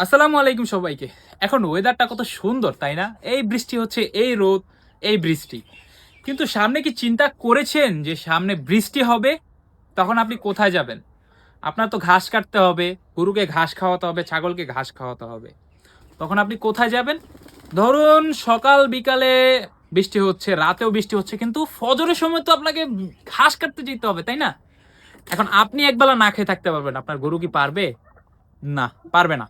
আসসালামু আলাইকুম সবাইকে। এখন ওয়েদারটা কত সুন্দর, তাই না? এই বৃষ্টি হচ্ছে, এই রোদ, এই বৃষ্টি। কিন্তু সামনে কি চিন্তা করেছেন যে সামনে বৃষ্টি হবে? তখন আপনি কোথায় যাবেন? আপনার তো ঘাস কাটতে হবে, গরুকে ঘাস খাওয়াতে হবে, ছাগলকে ঘাস খাওয়াতে হবে। তখন আপনি কোথায় যাবেন? ধরুন সকাল বিকালে বৃষ্টি হচ্ছে, রাতেও বৃষ্টি হচ্ছে, কিন্তু ফজরের সময় তো আপনাকে ঘাস কাটতে যেতে হবে, তাই না? এখন আপনি একবেলা না খেয়ে থাকতে পারবেন, আপনার গরু কি পারবে? না, পারবে না।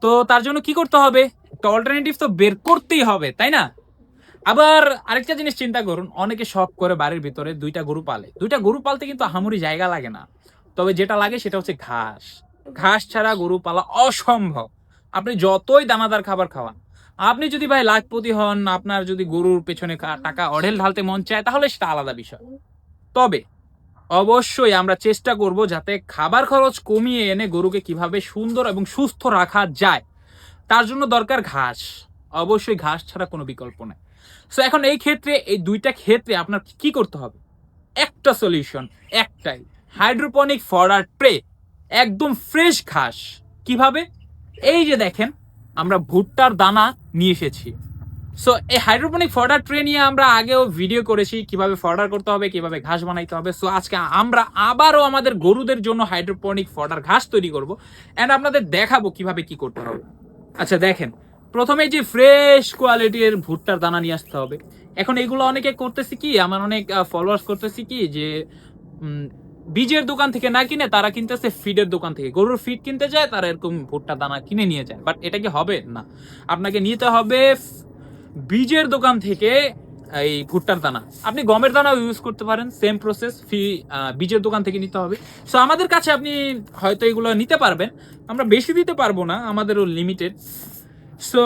তো তার জন্য কি করতে হবে? একটা অল্টারনেটিভ তো বের করতেই হবে, তাই না? আবার আরেকটা জিনিস চিন্তা করুন, অনেকে শখ করে বাড়ির ভিতরে দুইটা গরু পালে। দুইটা গরু পালতে কিন্তু আহামরি জায়গা লাগে না। তবে যেটা লাগে সেটা হচ্ছে ঘাস। ঘাস ছাড়া গরু পালা অসম্ভব। আপনি যতই দানাদার খাবার খাওয়ান, আপনি যদি ভাই লাখপতি হন, আপনার যদি গরুর পেছনে টাকা অঢেল ঢালতে মন চায়, তাহলে সেটা আলাদা বিষয়। তবে অবশ্যই আমরা চেষ্টা করব যাতে খাবার খরচ কমিয়ে এনে গরুকে কিভাবে সুন্দর এবং সুস্থ রাখা যায়, তার জন্য দরকার ঘাস। অবশ্যই ঘাস ছাড়া কোনো বিকল্প নাই। সো এখন এই ক্ষেত্রে, এই দুইটা ক্ষেত্রে আপনার কি করতে হবে? একটা সলিউশন, একটাই। হাইড্রোপনিক ফডার ট্রে, একদম ফ্রেশ ঘাস। কিভাবে? এই যে দেখেন, আমরা ভুট্টার দানা নিয়ে এসেছি। সো এই হাইড্রোপনিক ফডার ট্রে নিয়ে আমরা আগেও ভিডিও করেছি, কিভাবে ফডার করতে হবে, কিভাবে ঘাস বানাইতে হবে। সো আজকে আমরা আবারও আমাদের গরুদের জন্য হাইড্রোপনিক ফডার ঘাস তৈরি করব, এন্ড আপনাদের দেখাবো কিভাবে কি করতে হবে। আচ্ছা দেখেন, প্রথমে যে ফ্রেশ কোয়ালিটির ভুট্টার দানা নিয়ে আসতে হবে। এখন এগুলো অনেকে করতেছি কি, আমার অনেক ফলোয়ার্স করতেছি কি যে বীজের দোকান থেকে না কিনে তারা কিনতেছে ফিডের দোকান থেকে। গরুর ফিড কিনতে যায়, তারা এরকম ভুট্টার দানা কিনে নিয়ে যায়। বাট এটা কি হবে? না, আপনাকে নিতে হবে বীজের দোকান থেকে এই ভুট্টার দানা। আপনি গমের দানাও ইউজ করতে পারেন, সেম প্রসেস। বীজের দোকান থেকে নিতে হবে। সো আমাদের কাছে আপনি হয়তো এগুলো নিতে পারবেন, আমরা বেশি দিতে পারবো না, আমাদেরও লিমিটেড। সো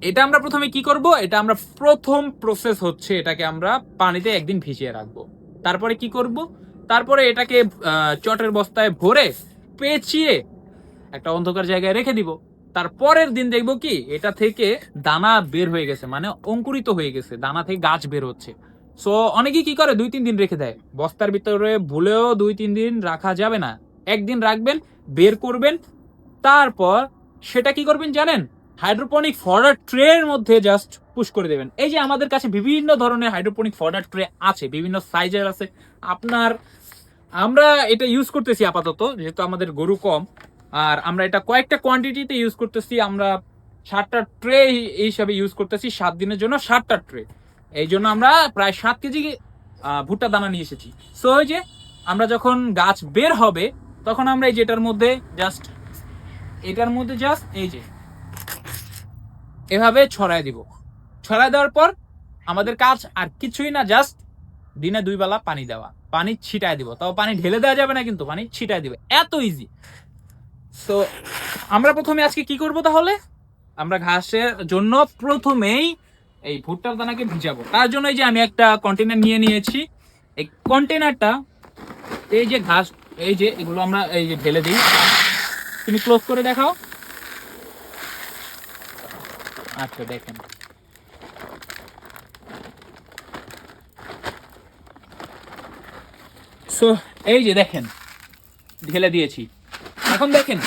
এটা আমরা প্রথমে কি করব? এটা আমরা প্রথম প্রসেস হচ্ছে এটাকে আমরা পানিতে একদিন ভিজিয়ে রাখবো। তারপরে কি করব? তারপরে এটাকে চটের বস্তায় ভরে পেঁচিয়ে একটা অন্ধকার জায়গায় রেখে দিব। তারপরের দিন দেখবো কি এটা থেকে দানা বের হয়ে গেছে, মানে অঙ্কুরিত হয়ে গেছে, দানা থেকে গাছ বের হচ্ছে। সো অনেকেই কি করে 2-3 দিন রেখে দেয়। বস্তার ভিতরে ভুলেও 2-3 দিন রাখা যাবে না। একদিন রাখবেন, বের করবেন, তারপর সেটা কি করবেন জানেন? হাইড্রোপনিক ফডার ট্রে এর মধ্যে জাস্ট পুশ করে দেবেন। এই যে আমাদের কাছে বিভিন্ন ধরনের হাইড্রোপনিক ফডার ট্রে আছে, বিভিন্ন সাইজের আছে। আপনার আমরা এটা ইউজ করতেছি আপাতত, যেহেতু আমাদের গরু কম, আর আমরা এটা কয়েকটা কোয়ান্টিটিতে ইউজ করতেছি। আমরা 7টা ট্রে এই হিসাবে ইউজ করতেছি, 7 দিনের জন্য 7টা ট্রে। এই জন্য আমরা প্রায় 7 কেজি ভুট্টা দানা নিয়ে এসেছি। সো ওই যে আমরা যখন গাছ বের হবে, তখন আমরা এই যেটার মধ্যে জাস্ট, এটার মধ্যে জাস্ট এই যে এভাবে ছড়ায় দিব। ছড়ায় দেওয়ার পর আমাদের কাজ আর কিছুই না, জাস্ট দিনে 2 বেলা পানি দেওয়া, পানি ছিটায় দিব। তাও পানি ঢেলে দেওয়া যাবে না, কিন্তু পানি ছিটায় দিবে, এত ইজি। তো আমরা প্রথমে আজকে কি করব তাহলে? আমরা ঘাসের জন্য প্রথমেই এই ভুট্টার দানাকে ভিজাবো। তার জন্য এই যে আমি একটা কন্টেনার নিয়ে নিয়েছি। এই কন্টেনারটা, এই যে ঘাস, এই যে এগুলো আমরা এই যে ঢেলে দিই। তুমি ক্লোজ করে দেখাও। আচ্ছা দেখেন, সো এই যে দেখেন ঢেলে দিয়েছি। এখন দেখেন,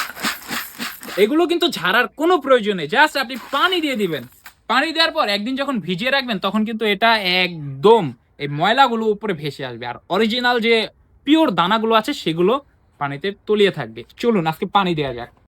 এগুলো কিন্তু ঝাড়ার কোনো প্রয়োজন নেই, জাস্ট আপনি পানি দিয়ে দিবেন। পানি দেওয়ার পর একদিন যখন ভিজিয়ে রাখবেন, তখন কিন্তু এটা একদম এই ময়লাগুলো উপরে ভেসে আসবে, আর অরিজিনাল যে পিওর দানাগুলো আছে সেগুলো পানিতে তলিয়ে থাকবে। চলুন আজকে পানি দেওয়া যাক।